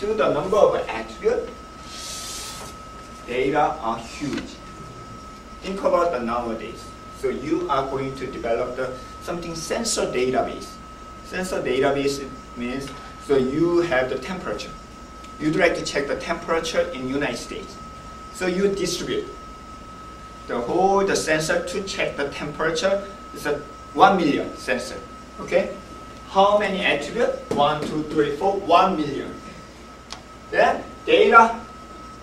to the number of attributes, data are huge. Think about the nowadays. So you are going to develop something sensor database. Sensor database means, so you have the temperature. You'd like to check the temperature in United States. So you distribute the sensor to check the temperature. It's a 1 million sensor. Okay? How many attributes? 1, 2, 3, 4, 1 million. Then data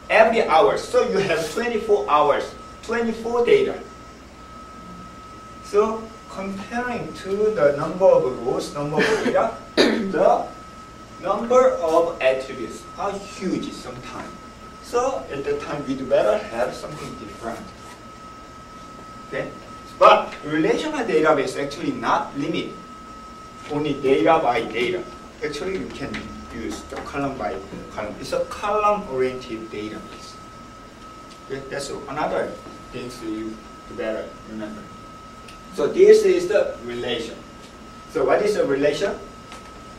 every hour. So you have 24 hours, 24 data. So comparing to the number of rows, number of data, the number of attributes are huge sometimes. So at the time we'd better have something different. Okay? But relational database actually not limit only data by data. Actually you can use the column by column. It's a column-oriented database. Okay? That's another thing you better remember. So this is the relation. So what is a relation?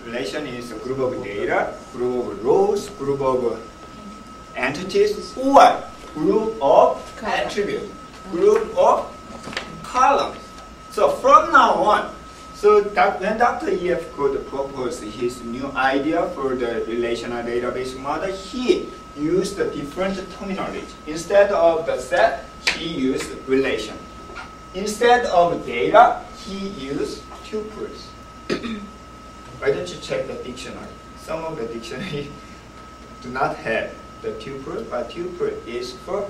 Relation is a group of data, group of rows, group of entities, or group of attributes, group of columns. So from now on, so when Dr. E.F. Codd proposed his new idea for the relational database model, he used a different terminology. Instead of the set, he used relation. Instead of data, he used tuples. Why don't you check the dictionary? Some of the dictionary do not have the tuple, but tuple is for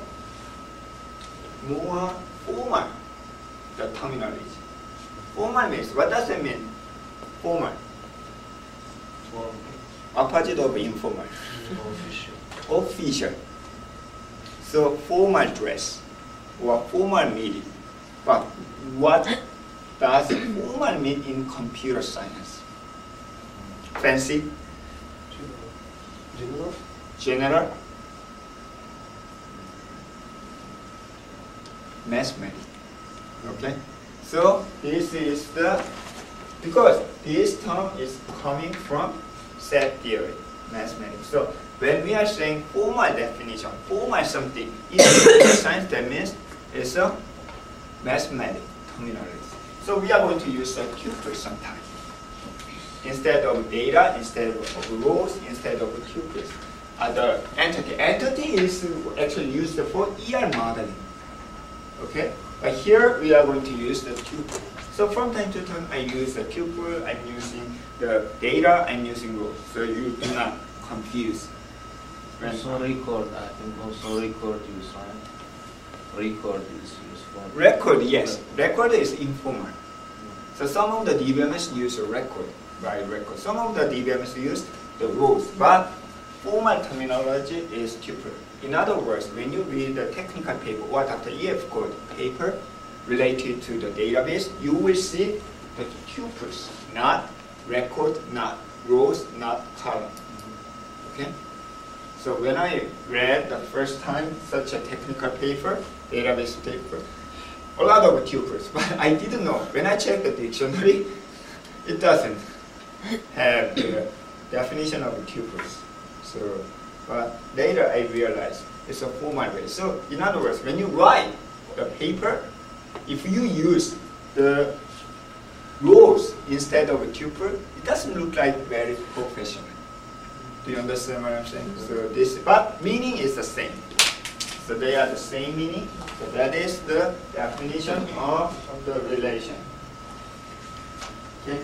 more formal, the terminology. Formal means, what does it mean? Formal. Opposite of informal. Official. Official. So formal dress or formal meeting. But what does formal mean in computer science? Fancy? General. General? Mathematics. Okay? So this is because this term is coming from set theory, mathematics. So when we are saying formal definition, formal something, in computer science, that means it's a mathematics terminology. So we are going to use a tuple sometime. Instead of data, instead of rows, instead of tuples. The entity. Entity is actually used for ER modeling. Okay? But here we are going to use the tuple. So from time to time I use the tuple, I'm using the data, I'm using rows. So you do not confuse. Also record, I think also record use, right? Record is used for... Record, yes. Record is informal. So some of the DBMS use a record by record. Some of the DBMS use the rows. But formal terminology is tuple. In other words, when you read the technical paper or Dr. E.F. Codd paper related to the database, you will see the tuples, not record, not rows, not column. Okay? So when I read the first time such a technical paper, database paper, a lot of tuples, but I didn't know. When I checked the dictionary, it doesn't have the definition of tuples. So, but later I realized it's a formal way. So in other words, when you write the paper, if you use the rows instead of a tuple, it doesn't look like very professional. Do you understand what I'm saying? So this, but meaning is the same. So they are the same meaning. So that is the definition of the relation. Okay.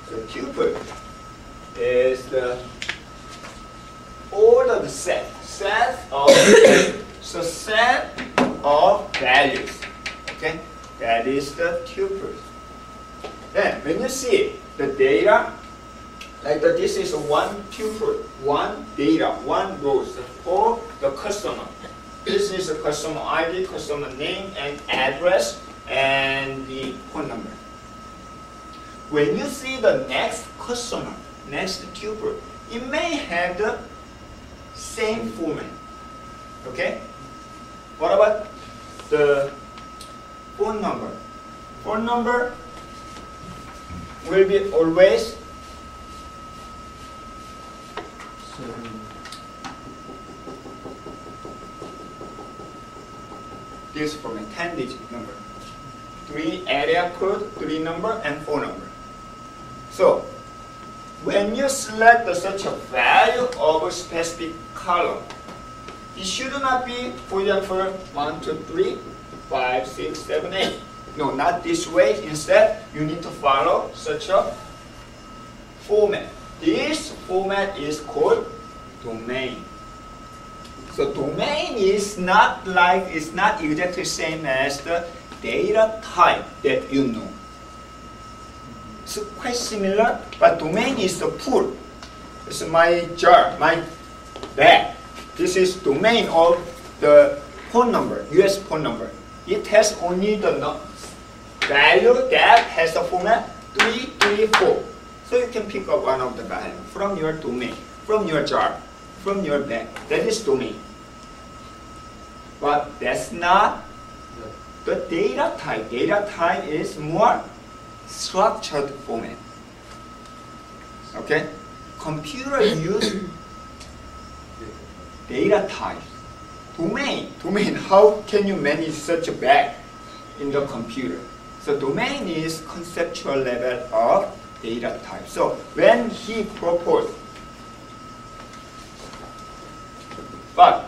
So tuple is the all of the set of so set of values. Okay, that is the tuple. Then when you see the data, like this is one tuple, one data, one rows for the customer. This is the customer ID, customer name and address, and the phone number. When you see the next customer, next tuple, it may have the same format. Okay? What about the phone number? Phone number will be always This format, 10-digit number. 3 area code, 3 number, and 4 number. So, when you select such a value of a specific column, it should not be, for example, 1, 2, 3, 5, 6, 7, 8. No, not this way. Instead, you need to follow such a format. This format is called domain. So domain is not exactly same as the data type that you know. It's quite similar, but domain is the pool. It's my jar, my bag. This is domain of the phone number, US phone number. It has only the value that has the format 334. So you can pick up one of the value from your domain, from your jar, from your bag. That is domain. But that's not the data type. Data type is more structured format. Okay? Computer use data type. Domain, how can you manage such a bag in the computer? So domain is conceptual level of data type. So when he proposed, but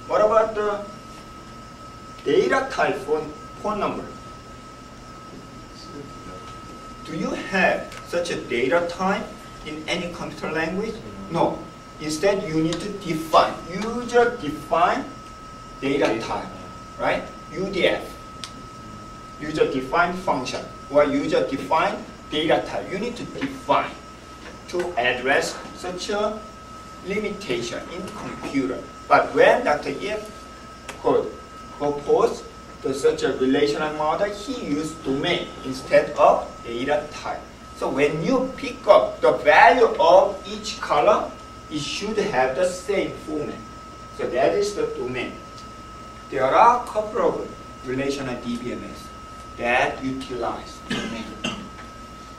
what about the data type for phone number? Do you have such a data type in any computer language? No. Instead, you need to define, user-defined data type, right? UDF, user-defined function, or user-defined data type. You need to define to address such a limitation in computer. But when Dr. Yip could propose such a relational model, he used domain instead of data type. So when you pick up the value of each column, it should have the same format. So that is the domain. There are a couple of relational DBMS that utilize domain.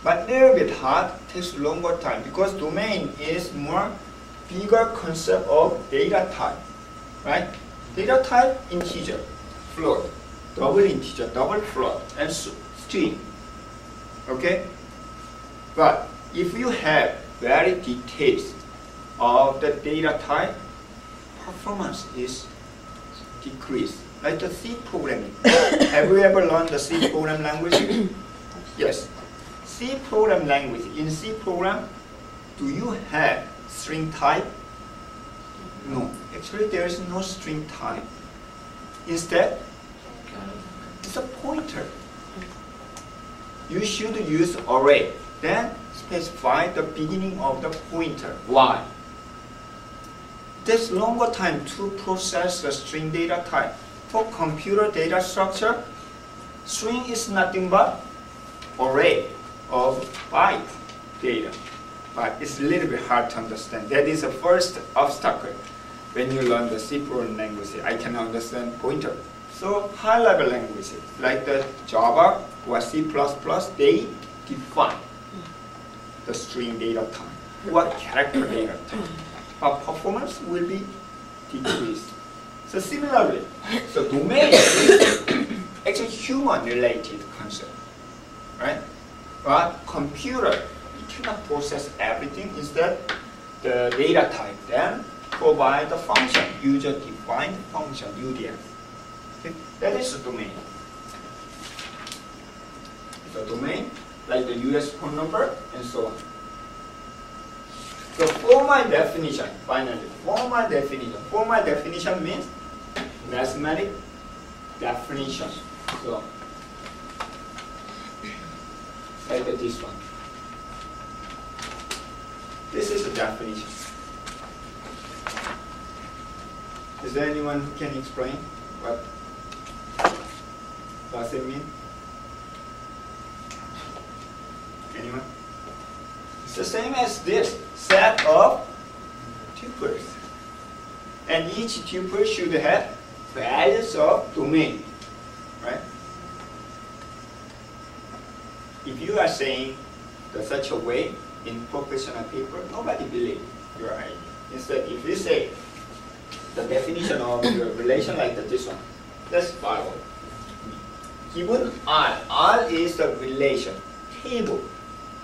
But a little bit hard, takes longer time because domain is more bigger concept of data type, right? Data type, integer, float, double integer, double float, and string, okay? But if you have very details of the data type, performance is decreased. Like the C programming. Have you ever learned the C program language? Yes. C program language. In C program, do you have string type? No. Actually, there is no string type. Instead, it's a pointer. You should use array. Then specify the beginning of the pointer. Why? It takes longer time to process the string data type. For computer data structure, string is nothing but array of byte data. But it's a little bit hard to understand. That is the first obstacle when you learn the C program language. I can understand pointer. So high-level languages like the Java or C++, they define the string data type or character data type. But performance will be decreased. So similarly, so domain is actually human-related concept, right? But computer, it cannot process everything. Instead, the data type then provide the function, user-defined function, UDF. Okay? That is the domain. The domain, like the US phone number, and so on. So formal definition, finally, formal definition. Formal definition means mathematic definition. So, like this one. This is the definition. Is there anyone who can explain what does it mean? Anyone? It's the same as this set of tuples. And each tuple should have values of domain, right? If you are saying that such a way in professional paper, nobody believes. your idea. Instead, if we say the definition of your relation like this one, let's follow. Given R is the relation table.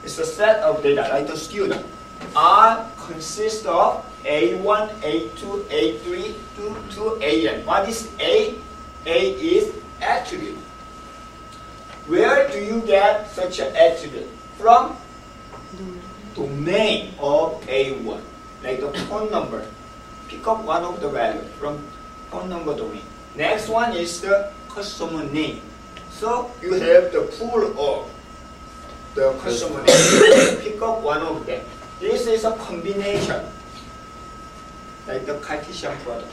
It's a set of data like the student. R consists of A1, A2, A3, to AN. What is A? A is attribute. Where do you get such an attribute? From domain of A1, like the phone number. Pick up one of the values from phone number domain. Next one is the customer name. So you have the pool of the customer name. Pick up one of them. This is a combination, like the Cartesian product.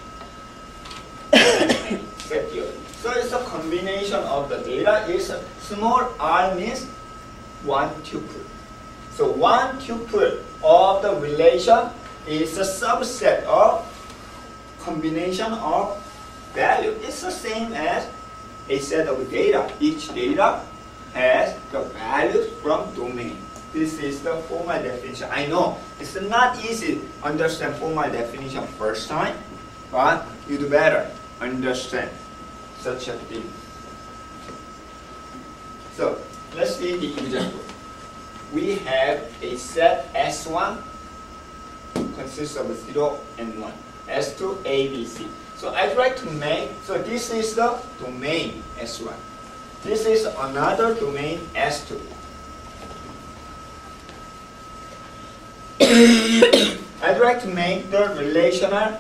Set theory. So it's a combination of the data. Is small r means one tuple. So one tuple of the relation is a subset of combination of value. It's the same as a set of data. Each data has the values from domain. This is the formal definition. I know it's not easy to understand formal definition first time, but you'd better understand such a thing. So let's see the example. We have a set S1 consists of 0 and 1. S2, A, B, C. So I try to make, so this is the domain S1. This is another domain S2. I'd like to make the relational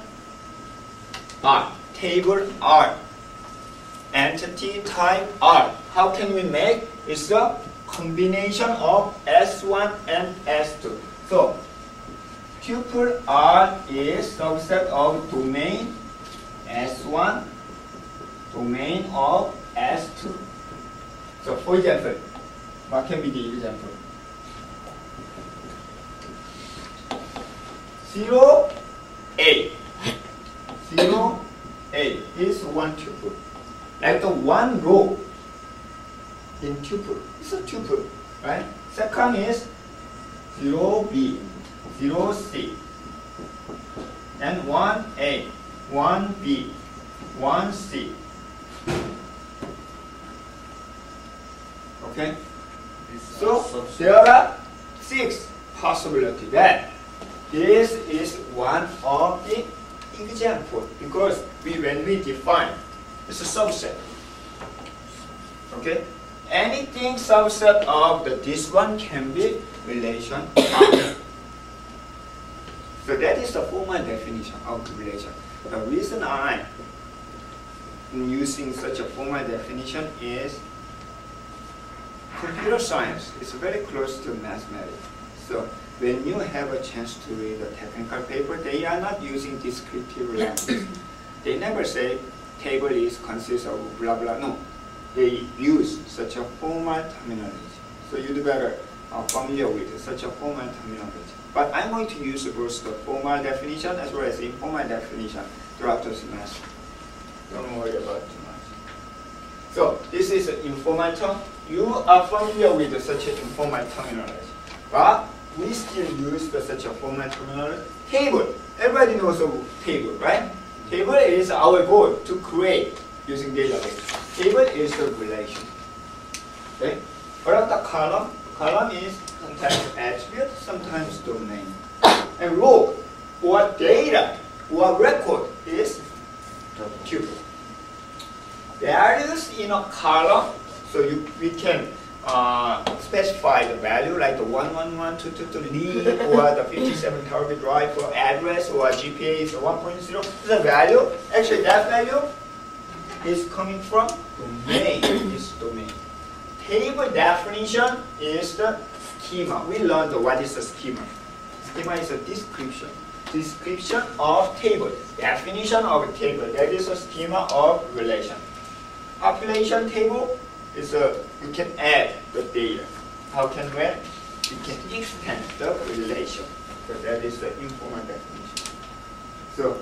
R, table R, entity type R. How can we make? It's the combination of S1 and S2. So tuple R is subset of domain S1, domain of S2. So for example, what can be the example? 0, A. 0, A is one tuple. Like the one row in tuple. It's a tuple, right? Second is 0B, 0C, and 1A, 1B, 1C. Okay? So there are 6 possibilities that this is one of the examples because when we define, it's a subset. Okay? Anything subset of this one can be relation R. So that is the formal definition of relation. The reason I am using such a formal definition is computer science is very close to mathematics. So when you have a chance to read a technical paper, they are not using descriptive language. They never say table is consists of blah blah. No, they use such a formal terminology. So you'd better familiar with such a formal terminology. But I'm going to use both the formal definition as well as informal definition throughout the semester. Don't worry about too much. So this is an informal term. You are familiar with such an informal terminology, but we still use such a formal terminology. Table. Everybody knows of table, right? Table is our goal to create using database. Table is the relation. Okay? What about the column? Column is sometimes attribute, sometimes domain. And row or data or record is tuple. Values in a column, so we can specify the value like the 11122 lead or the 57 Tower Drive for address or GPA is 1.0. The value, actually that value is coming from domain. Is domain. Table definition is the schema. We learned what is a schema. Schema is a description. Description of table. Definition of a table. That is a schema of relation. Population table is you can add the data. How can we? You can extend the relation. So that is the informal definition. So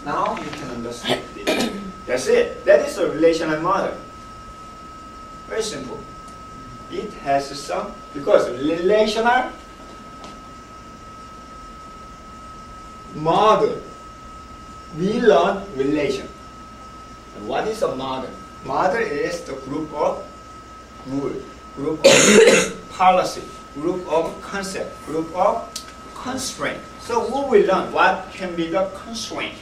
now you can understand this. That's it. That is a relational model. Very simple. It has some, because relational model. We learn relation. And what is a model? Model is the group of rule, group of policy, group of concept, group of constraint. So we will learn what can be the constraint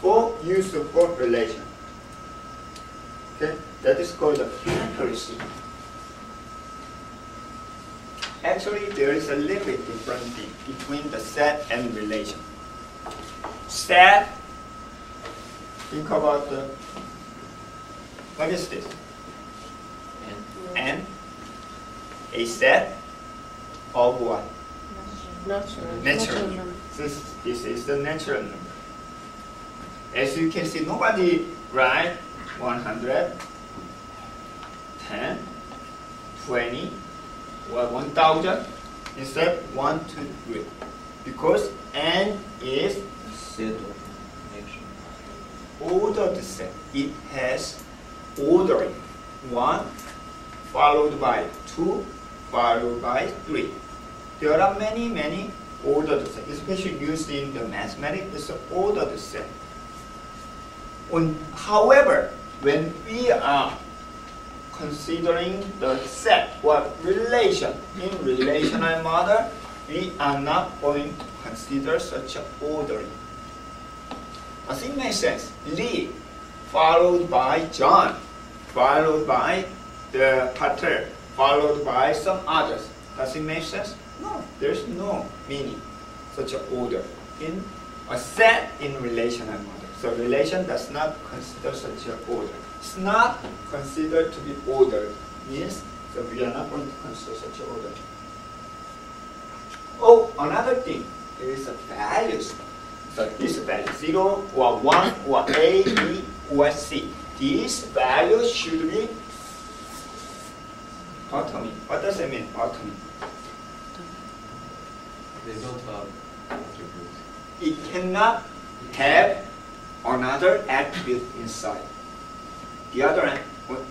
for use of relation. Okay, that is called the accuracy. Actually, there is a little bit different thing between the set and relation. Set, think about the, what is this? N. A set of what? Natural number. This is the natural number. As you can see, nobody write 100, 10, 20, or 1,000. Instead, 1, 2, 3. Because N is Set of action. ordered set. It has ordering. 1 followed by 2 followed by 3. There are many ordered sets, especially used in the mathematics. It's an ordered set. However, when we are considering the set or relation in relational model, we are not going to consider such an ordering. Does it make sense? Lee followed by John, followed by the Patel, followed by some others. Does it make sense? No, there's no meaning such an order in a set in relational model. So relation does not consider such an order. It's not considered to be ordered. Means so we are not going to consider such an order. Oh, another thing, there is a values. So this value 0 or 1 or A, B or C. These values should be atomic. What does it mean, atomic? They don't have attributes. It cannot have another attribute inside. The other hand,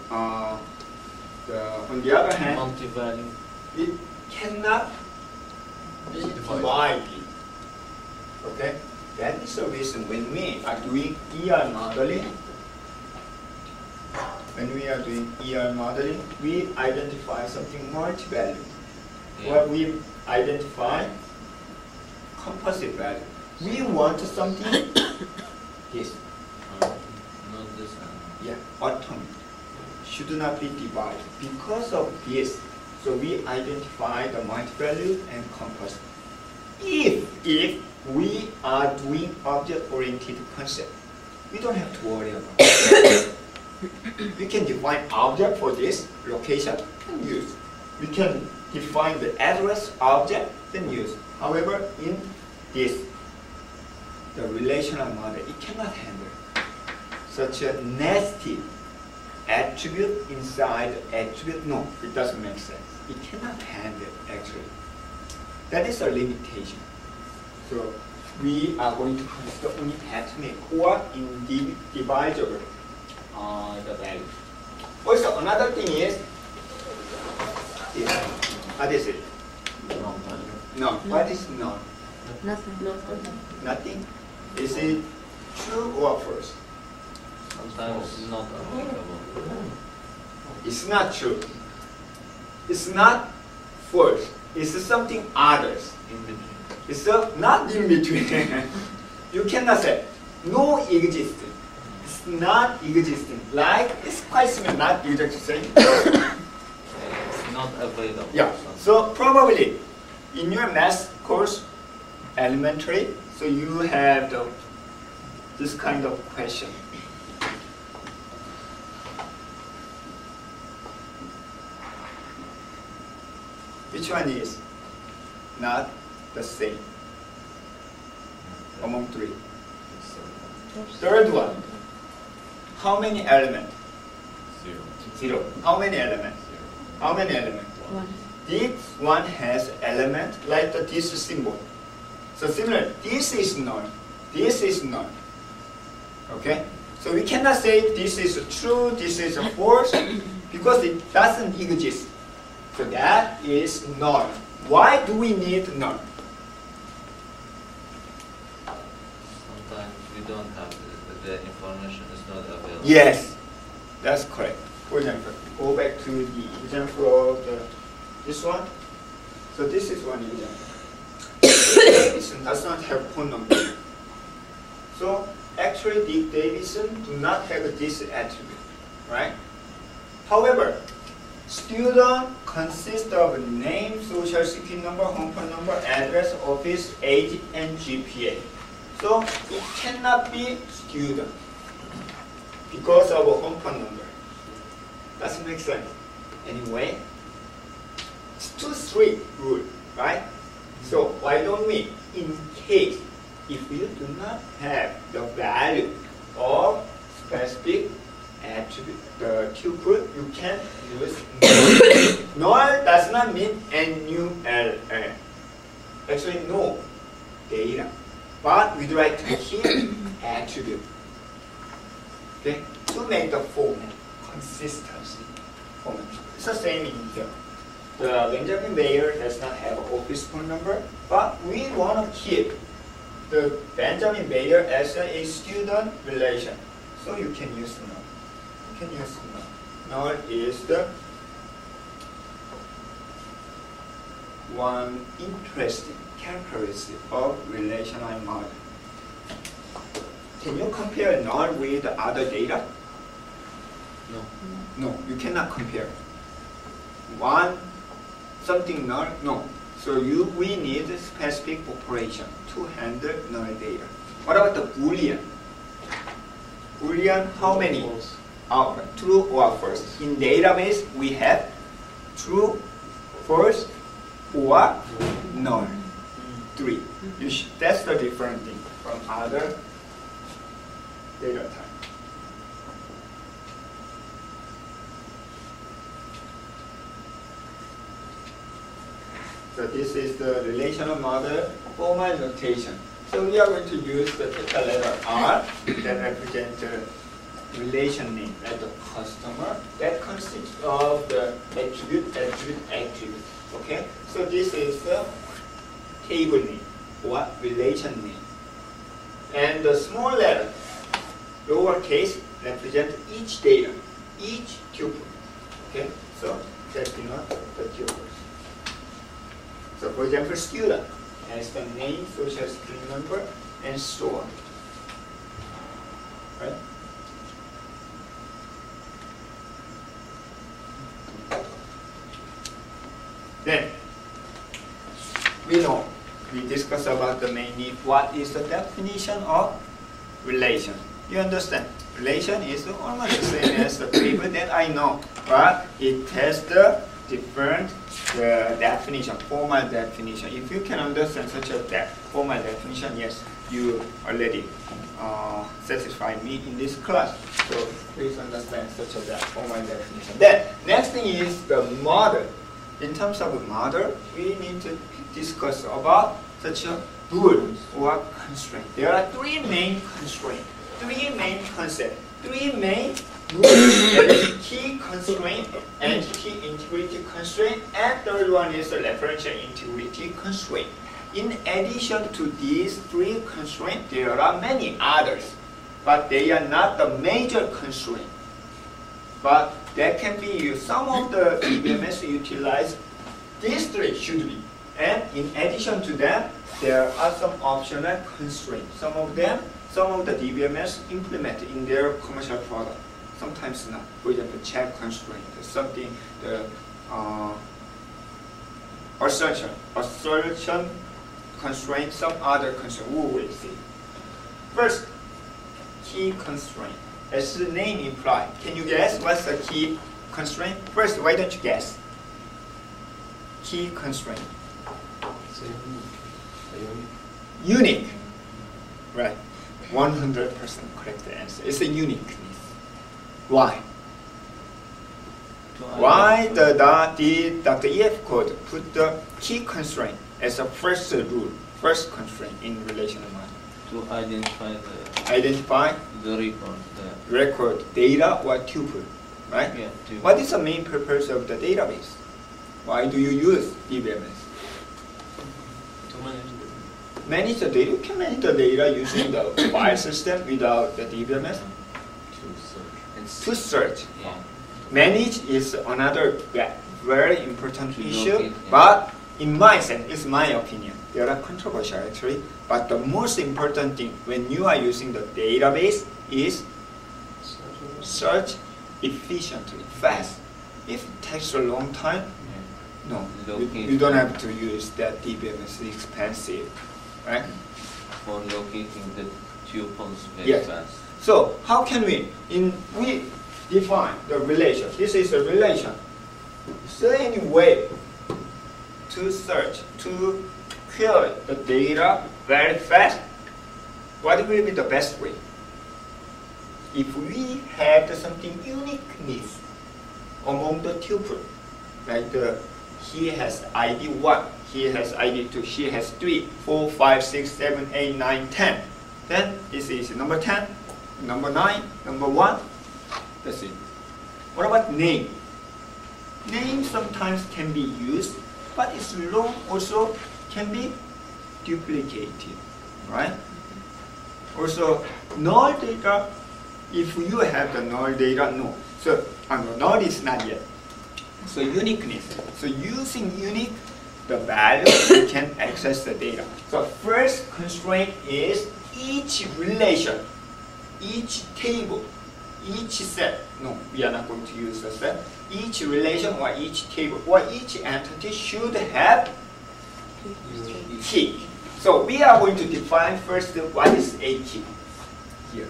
on the other hand, Multi-value. it cannot be divided. Okay, that is the reason when we are doing ER modeling. We identify something multi-value. What we identify composite value. We want something this. Not this one. Yeah, atomic. Should not be divided. Because of this, so we identify the multi-value and composite. If we are doing object-oriented concept, we don't have to worry about it. We can define object for this location and use. We can define the address object and use. However, in this, the relational model, it cannot handle such a nested attribute inside attribute. No, it doesn't make sense. It cannot handle actually. That is a limitation. So we are going to consider only atomic or indivisible the value. Also, another thing is this. What is it? No. What is non? Nothing. Is it true or false? Sometimes not applicable. It's not true. It's not false. It's something others. In between. It's not in between. You cannot say no existing. It's not existing. Like it's quite similar. Not existing. It's not available. Yeah. So probably in your math course, elementary, so you have this kind of question. Which one is not the same among three? Third one. How many elements? Zero. How many elements? How many elements? This one has element like this symbol. So similar, this is none. This is none. Okay? So we cannot say this is true, this is false, because it doesn't exist. So that is none. Why do we need none? sometimes we don't have the information is not available. Yes, that's correct. For example, go back to the example of this one. So this is one example. Davidson does not have phone number. So actually Dick Davidson do not have this attribute, right? However, student consists of name, social security number, home phone number, address, office, age, and GPA. So it cannot be student because of a home phone number. Doesn't make sense. Anyway, it's too strict rule, right? So why don't we, in case if you do not have the value of specific attribute, the tuple, you can use null. Null does not mean NULL. Actually, no data. But we'd like to keep attribute. Okay? To make the format consistency. Format. It's the same in here. The Benjamin Mayer does not have an office phone number, but we want to keep the Benjamin Mayer as a student relation. So you can use null. You can use null. Null is the one interesting characteristic of relational model. Can you compare null with other data? No. No, you cannot compare. One something null? No. So we need a specific operation to handle null data. What about the Boolean? Boolean, how many? True or false. In database, we have true, false, or null. 3. That's the different thing from other data type. So this is the relational model formal notation. So we are going to use the capital letter R that represents the relation name as the customer that consists of the attribute. Okay? So this is the table name or relation name. And the small letter, lowercase, represents each data, each tuple. Okay? So that denotes the tuples. So for example, student has the name, social security number, and so on. Right? Then we discuss about the mainly what is the definition of relation. You understand? Relation is almost the same as the paper that I know, but it has the different definition, formal definition. If you can understand such a formal definition, yes, you already satisfied me in this class. So please understand such a formal definition. Then next thing is the model. In terms of model, we need to discuss about such a rule or constraint. There are 3 main constraints, 3 main concepts, 3 main rules. There is key constraint, entity integrity constraint, and third one is the referential integrity constraint. In addition to these 3 constraints, there are many others, but they are not the major constraint. But that can be used. Some of the DBMS utilize these 3 should be. And in addition to that, there are some optional constraints. Some of the DBMS implement in their commercial product. Sometimes not. For example, check constraint, something, the assertion constraint, some other constraint. We will see. First, key constraint. As the name implies, can you guess what's the key constraint? First, why don't you guess? Key constraint. Unique. Right. 100% correct answer. It's a uniqueness. Why? Why did Dr. E.F. Code put the key constraint as a first rule, first constraint in relational model? To identify the record data or tuple, right? Yeah, tuple. What is the main purpose of the database? Why do you use DBMS? To manage manage the data. You can manage the data using the file system without the DBMS. To search. Yeah. Manage is another very important issue, locate, yeah. but in my sense, it's my opinion. They are controversial actually, but the most important thing when you are using the database is search efficiently, fast. If it takes a long time, no, you don't have to use that DBMS. It's expensive, right? For locating the tuples very Yes. fast. So how can we define the relation? This is a relation. Is there any way to search, to query the data very fast? What will be the best way? If we have something uniqueness among the tuple, like he has ID 1, he has ID 2, she has 3, 4, 5, 6, 7, 8, 9, 10. Then this is number 10, number 9, number 1. That's it. What about name? Name sometimes can be used, but it's long also can be duplicated, right? Also, null data, if you have the null data, no. So, null is not yet. So, uniqueness. So, using unique, the value, you can access the data. So, first constraint is each relation, each table, each set. No, we are not going to use the set. Each relation or each table or each entity should have key. So we are going to define first what is a key here.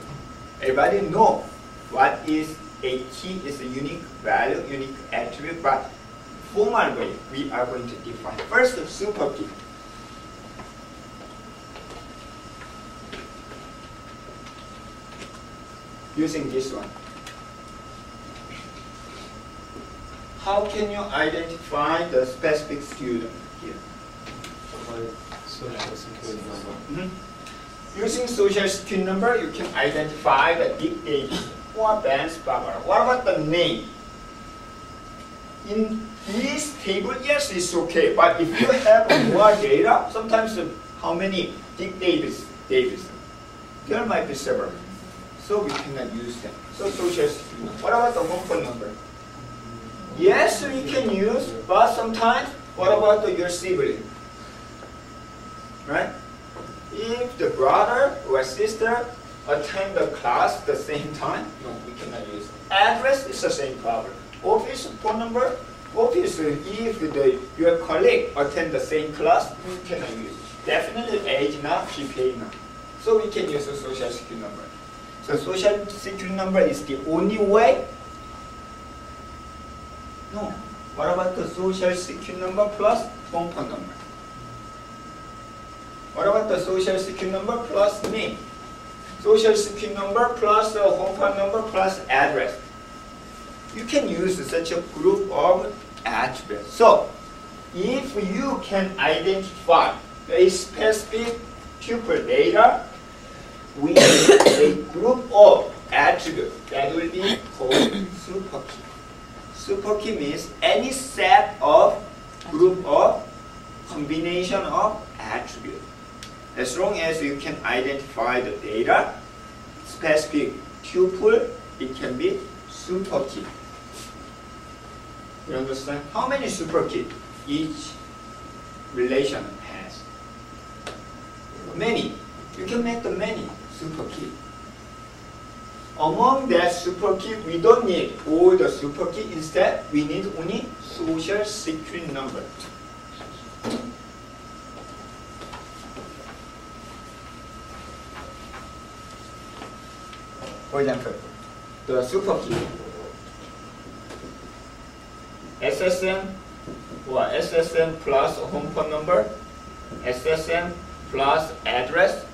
Everybody know what is a key is a unique value, unique attribute, but formal way we are going to define. First, super key. Using this one. How can you identify the specific student here? Social security number. Using social security number, you can identify the dictate or bands, blah, blah. What about the name? In this table, yes, it's okay, but if you have more data, sometimes how many dictators, there might be several. So we cannot use them. So social security number. What about the home phone number? Yes, we can use, but sometimes, what about your sibling? Right? If the brother or sister attend the class at the same time, no, we cannot use it. Address is the same problem. Office phone number, office, if your colleague attend the same class, we cannot use it. Definitely age now, GPA now. So we can use a social security number. So social security number is the only way. No. What about the social security number plus home phone number? What about the social security number plus name? Social security number plus the home phone number plus address. You can use such a group of attributes. So, if you can identify a specific tuple data with a group of attributes, that will be called super key. Super key means any set of group of combination of attributes. As long as you can identify the data, specific tuple, it can be super key. You understand? How many super key each relation has? Many. You can make the many super key. Among that super key, we don't need all the super key. Instead, we need only social security number. For example, the super key, SSN or SSN plus home phone number, SSN plus address,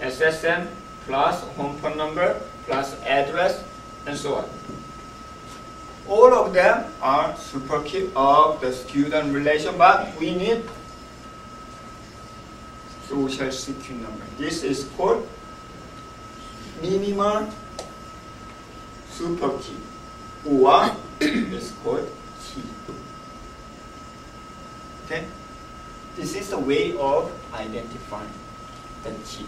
SSN plus home phone number plus address, and so on. All of them are super key of the student relation, but we need social security number. This is called minimal super key, or it's called key. Okay? This is the way of identifying. the key.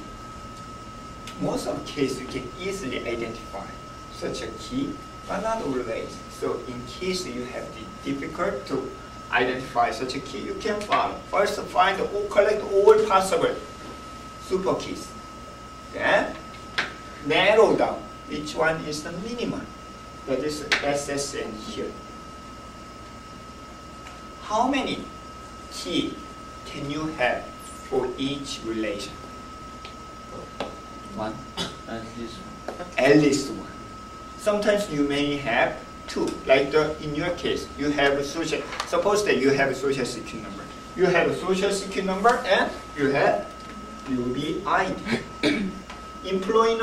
Most of the cases you can easily identify such a key, but not always. So in case you have the difficult to identify such a key, you can follow. First, collect all possible super keys. Then narrow down which one is the minimum. That is SSN here. How many keys can you have for each relation? One. At least one. At least one. Sometimes you may have two. Like in your case, you have a social. Suppose that you have a social security number. You have a social security number and you have UBID. Employee